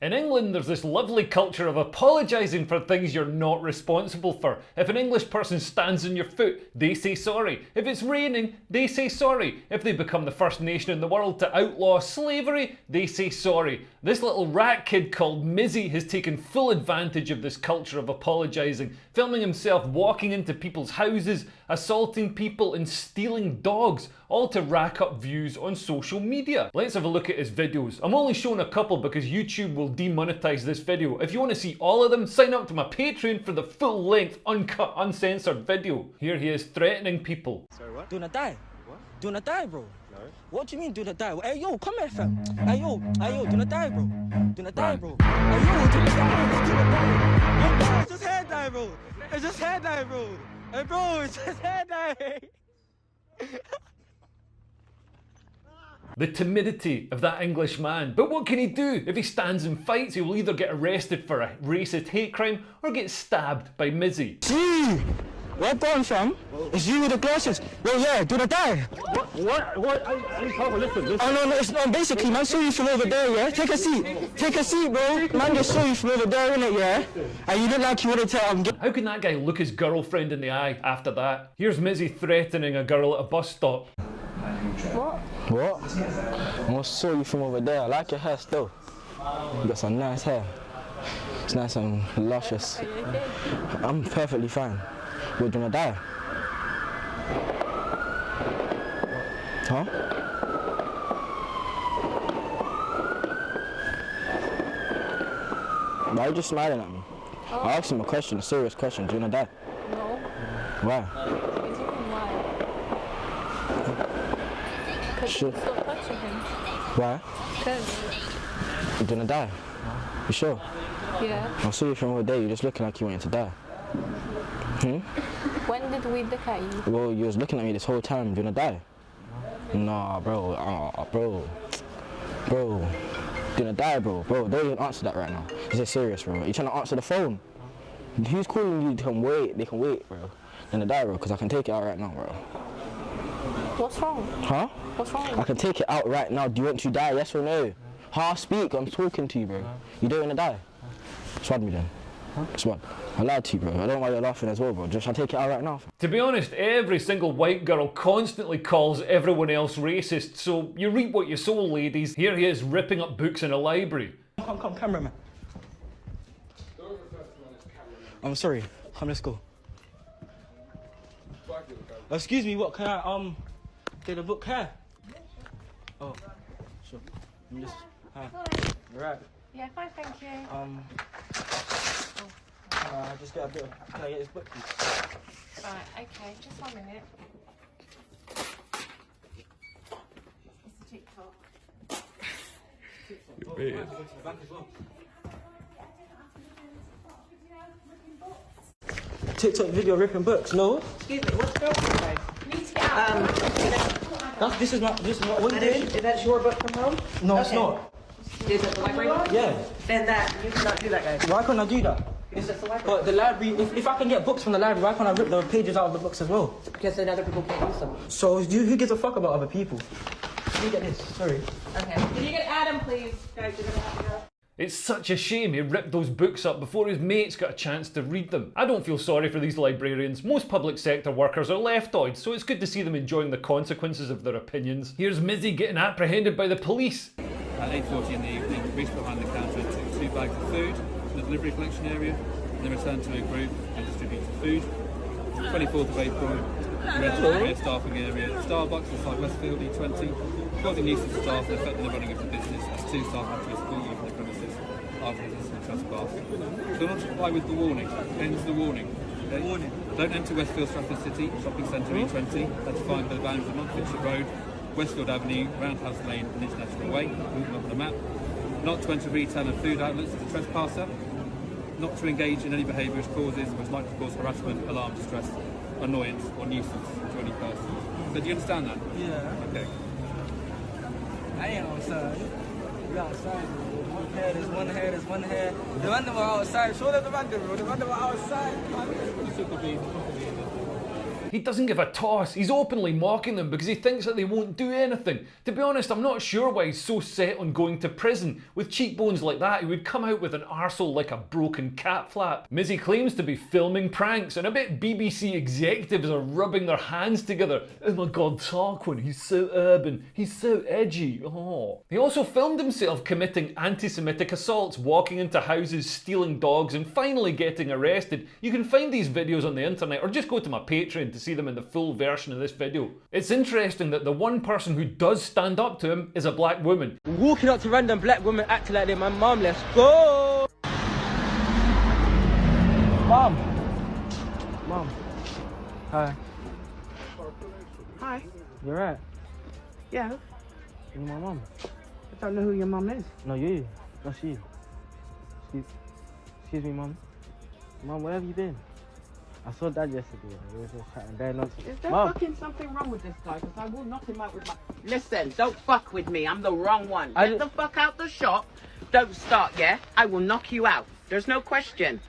In England, there's this lovely culture of apologising for things you're not responsible for. If an English person stands on your foot, they say sorry. If it's raining, they say sorry. If they become the first nation in the world to outlaw slavery, they say sorry. This little rat kid called Mizzy has taken full advantage of this culture of apologising, filming himself walking into people's houses, assaulting people and stealing dogs, all to rack up views on social media. Let's have a look at his videos. I'm only showing a couple because YouTube will demonetize this video. If you want to see all of them, sign up to my Patreon for the full-length, uncut, uncensored video. Here he is threatening people. Sorry, what? Do not die. What? Do not die, bro. No. What do you mean do not die? Hey yo, come here, fam. Hey yo, do not die, bro. Do not die, bro. Hey yo, do not die, bro. Do not die. Hey, bro, it's just hair dye, bro. It's just hair dye, bro. Hey bro, it's just hair dye. The timidity of that English man. But what can he do? If he stands and fights, he will either get arrested for a racist hate crime or get stabbed by Mizzy. Gee, what going, fam? It's you with the glasses. Yo, yeah, do not die. What? Listen. Oh, no, it's not. Basically, man, saw you from over there, yeah? Take a seat, bro. Man just saw you from over there, innit, yeah? And you look like you wanted to, How can that guy look his girlfriend in the eye after that? Here's Mizzy threatening a girl at a bus stop. What? I saw you from over there. I like your hair still. You got some nice hair. It's nice and luscious. I'm perfectly fine. We're gonna die. Huh? Why are you just smiling at me? Oh. I asked him a question, a serious question. Do you wanna die? No. Why? It's even why? Because Sure. you still touching him. Why? Because, You're gonna die. You sure? yeah. I saw you from over there. You're just looking like you wanted to die. When did we look at you? Well, you was looking at me this whole time. Do you wanna die? Nah, bro. Bro. Do you wanna die, bro? Bro, don't even answer that right now. Is it serious, bro? You trying to answer the phone? Who's calling you? They can wait. They can wait, bro. Gonna die, bro, because I can take it out right now, bro. What's wrong? Huh? What's wrong? I can take it out right now. Do you want to die? Yes or no? How I speak? I'm talking to you, bro. You don't wanna die? Swat me then. Swat. I lied to you, bro. I don't know why you're laughing as well, bro. Just I'll take it out right now. To be honest, every single white girl constantly calls everyone else racist, so you reap what you sow, ladies. Here he is ripping up books in a library. Come, cameraman. I'm sorry. Come, let's go. Excuse me, what can I get a book here? Oh, sure. Let me just. Hi. You right? Yeah, fine, thank you. Just get a bit of. Can I get this book, please? Right, okay, just 1 minute. It's a TikTok. You're weird. TikTok video ripping books, no? Excuse me, what's going on? This is what you doing? Is that your book from home? No, it's Okay. not. Is it the library? Yeah. Then you cannot do that, guys. Why can't I do that? It's just the library. But the library, if I can get books from the library, why can't I rip the pages out of the books as well? Because then other people can't use them. So who gives a fuck about other people? Let me get this, sorry. Okay. Can you get Adam, please? Guys, you're gonna have to go. It's such a shame he ripped those books up before his mates got a chance to read them. I don't feel sorry for these librarians. Most public sector workers are leftoids, so it's good to see them enjoying the consequences of their opinions. Here's Mizzy getting apprehended by the police. At 8:40 in the evening, reached behind the counter and took 2 bags of food from the delivery collection area, and then returned to a group and distributed food. 24th of April, we entered the rear staffing area at Starbucks inside Westfield E20, causing nuisance to staff and affecting the running of the business as 2 staff had to escort you from the premises after resisting trespass. Do not comply with the warning. Ends the warning. Okay? Don't enter Westfield Stratford City, shopping centre E20, that's defined by the boundaries of Montfitchet Road, Westfield Avenue, Roundhouse Lane and International Way, moving up on the map. Not to enter retail and food outlets as a trespasser. Not to engage in any behaviour which causes or is likely to cause harassment, alarm, distress, annoyance or nuisance to any person. So do you understand that? Yeah. Okay. I ain't outside. We outside. There's one hair. The man that were outside. Show them the man, bro. The man that were outside. He doesn't give a toss. He's openly mocking them because he thinks that they won't do anything. To be honest, I'm not sure why he's so set on going to prison. With cheekbones like that, he would come out with an arsehole like a broken cat flap. Mizzy claims to be filming pranks, and I bet BBC executives are rubbing their hands together. Oh my god, Toughen, he's so urban, he's so edgy. Oh. He also filmed himself committing antisemitic assaults, walking into houses, stealing dogs, and finally getting arrested. You can find these videos on the internet or just go to my Patreon to see them in the full version of this video. It's interesting that the one person who does stand up to him is a black woman. Walking up to random black women acting like they're my mum, let's go! Mum! Mum. Hi. Hi. You right? Yeah. You're my mum. I don't know who your mum is. No, you. Not she. Excuse me, mum. Mum, where have you been? I saw Dad yesterday. We were just chatting there nonsense. Is there Mum. fucking something wrong with this guy? Because I will knock him out with my... Listen, don't fuck with me. I'm the wrong one. Get the fuck out the shop. Don't start, yeah? I will knock you out. There's no question.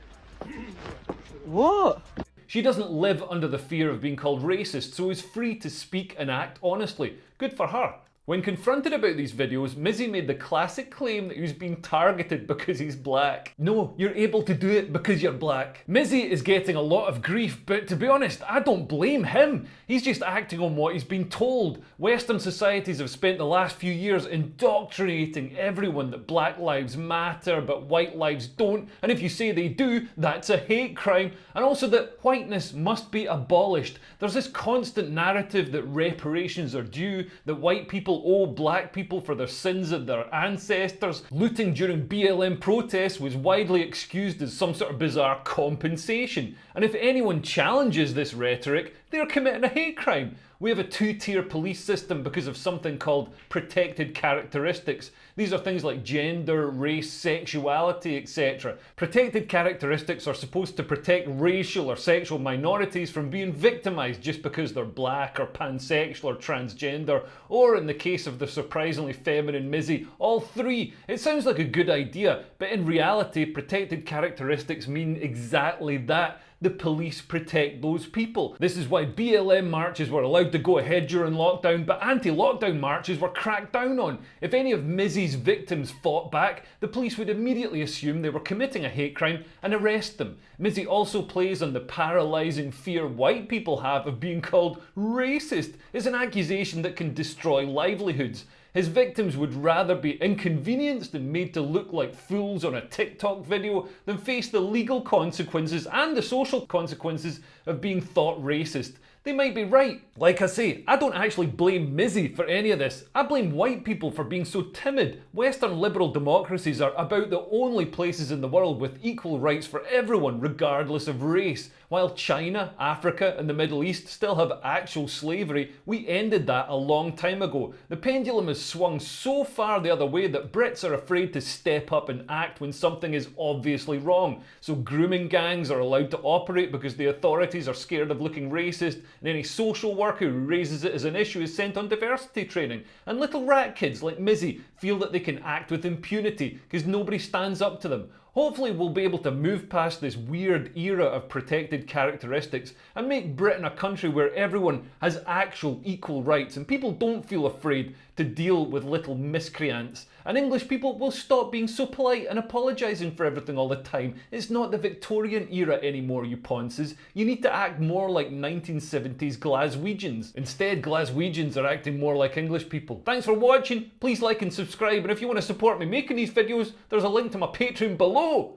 What? She doesn't live under the fear of being called racist, so is free to speak and act honestly. Good for her. When confronted about these videos, Mizzy made the classic claim that he was being targeted because he's black. No, you're able to do it because you're black. Mizzy is getting a lot of grief, but to be honest, I don't blame him. He's just acting on what he's been told. Western societies have spent the last few years indoctrinating everyone that black lives matter, but white lives don't. And if you say they do, that's a hate crime. And also that whiteness must be abolished. There's this constant narrative that reparations are due, that white people owe black people for their sins of their ancestors. Looting during BLM protests was widely excused as some sort of bizarre compensation. And if anyone challenges this rhetoric, they're committing a hate crime. We have a two-tier police system because of something called protected characteristics. These are things like gender, race, sexuality, etc. Protected characteristics are supposed to protect racial or sexual minorities from being victimized just because they're black or pansexual or transgender, or in the case of the surprisingly feminine Mizzy, all three. It sounds like a good idea, but in reality, protected characteristics mean exactly that. The police protect those people. This is why BLM marches were allowed to go ahead during lockdown, but anti-lockdown marches were cracked down on. If any of Mizzy's victims fought back, the police would immediately assume they were committing a hate crime and arrest them. Mizzy also plays on the paralysing fear white people have of being called racist. It's an accusation that can destroy livelihoods. His victims would rather be inconvenienced and made to look like fools on a TikTok video than face the legal consequences and the social consequences of being thought racist. They might be right. Like I say, I don't actually blame Mizzy for any of this. I blame white people for being so timid. Western liberal democracies are about the only places in the world with equal rights for everyone, regardless of race. While China, Africa, and the Middle East still have actual slavery, we ended that a long time ago. The pendulum has swung so far the other way that Brits are afraid to step up and act when something is obviously wrong. So grooming gangs are allowed to operate because the authorities are scared of looking racist, and any social worker who raises it as an issue is sent on diversity training. And little rat kids like Mizzy feel that they can act with impunity because nobody stands up to them. Hopefully we'll be able to move past this weird era of protected characteristics and make Britain a country where everyone has actual equal rights and people don't feel afraid to deal with little miscreants. And English people will stop being so polite and apologising for everything all the time. It's not the Victorian era anymore, you ponces. You need to act more like 1970s Glaswegians. Instead, Glaswegians are acting more like English people. Thanks for watching. Please like and subscribe, and if you want to support me making these videos, there's a link to my Patreon below.